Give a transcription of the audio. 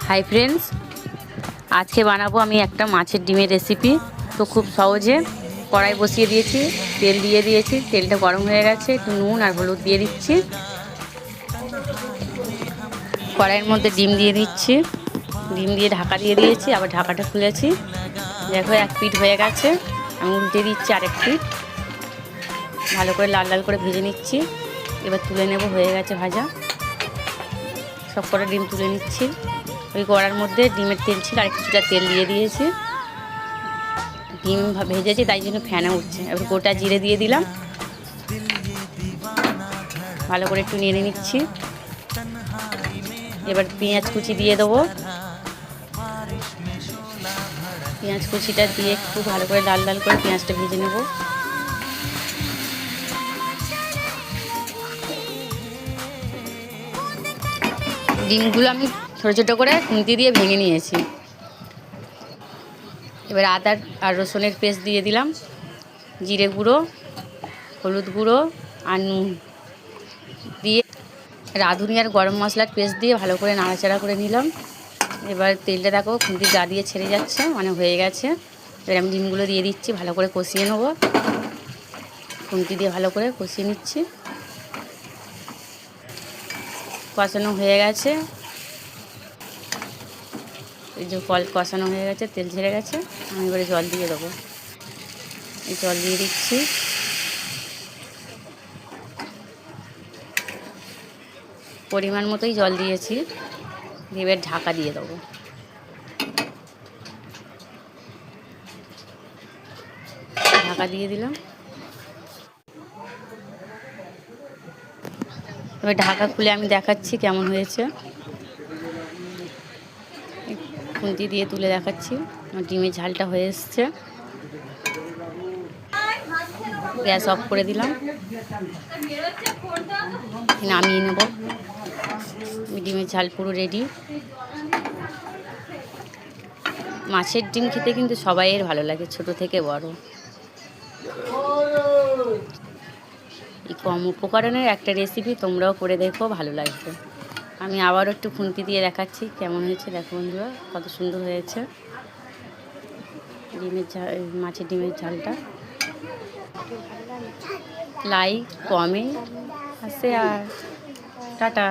Hi friends, আজকে বানাবো আমি একটা মাছের ডিমের রেসিপি। তো খুব সহজে কড়াই বসিয়ে দিয়েছি, তেল দিয়ে দিয়েছি, তেলটা গরম হয়ে গেছে, একটু নুন আর হলুদ দিয়ে দিচ্ছি। কড়াইয়ের মধ্যে ডিম দিয়ে দিচ্ছি, ডিম দিয়ে ঢাকা দিয়ে দিয়েছি, আবার ঢাকাটা খুলেছি। দেখো এক পিঠ হয়ে গেছে, আমি উল্টে দিচ্ছি আরেক পিঠ, ভালো করে লাল লাল করে ভেজে নিচ্ছি। এবার তুলে নেব, হয়ে গেছে ভাজা। সব কটা ডিম তুলে নিচ্ছি। ওই কড়ার মধ্যে ডিমের তেল ছিল, আর কিছুটা তেল দিয়ে দিয়েছি। ডিম ভেজেছি তাই জন্য ফেনা উঠছে। এবার গোটা জিরে দিয়ে দিলাম, ভালো করে একটু নেড়ে নিচ্ছি। এবার পেঁয়াজ কুচি দিয়ে দেবো, পেঁয়াজ কুচিটা দিয়ে একটু ভালো করে লাল লাল করে পেঁয়াজটা ভেজে নেব। ডিমগুলো আমি ছোটো ছোটো করে খুন্তি দিয়ে ভেঙে নিয়েছি। এবার আদা আর রসুনের পেস্ট দিয়ে দিলাম, জিরে গুঁড়ো, হলুদ গুঁড়ো আর নুন দিয়ে রাঁধুনি আর গরম মশলার পেস্ট দিয়ে ভালো করে নাড়াচাড়া করে নিলাম। এবার তেলটা দেখো খুন্তি গা দিয়ে ছেড়ে যাচ্ছে, মানে হয়ে গেছে। এবার আমি ডিমগুলো দিয়ে দিচ্ছি, ভালো করে কষিয়ে নেব। খুন্তি দিয়ে ভালো করে কষিয়ে নিচ্ছি। কষানো হয়ে গেছে, এই যে কষানো হয়ে গেছে, তেল ছেড়ে গেছে। আমি এবারে জল দিয়ে দেবো, এই জল দিয়ে দিচ্ছি। পরিমাণ মতোই জল দিয়েছি, এবার ঢাকা দিয়ে দেবো। ঢাকা দিয়ে দিলাম। এবার ঢাকা খুলে আমি দেখাচ্ছি কেমন হয়েছে। খুন্তি দিয়ে তুলে দেখাচ্ছি, আমার ডিমের ঝালটা হয়ে এসছে। গ্যাস অফ করে দিলাম, নামিয়ে নেব। ডিমের ঝাল পুরো রেডি। মাছের ডিম খেতে কিন্তু সবাইয়ের ভালো লাগে, ছোট থেকে বড়। এই কম উপকরণের একটা রেসিপি, তোমরাও করে দেখো, ভালো লাগবে। আমি আবারও একটু খুন্তি দিয়ে দেখাচ্ছি কেমন হয়েছে। দেখো বন্ধুরা, কত সুন্দর হয়েছে ডিমের ঝাল, মাছের ডিমের ঝালটা। লাইক কমেন্ট আছে, আর টাটা।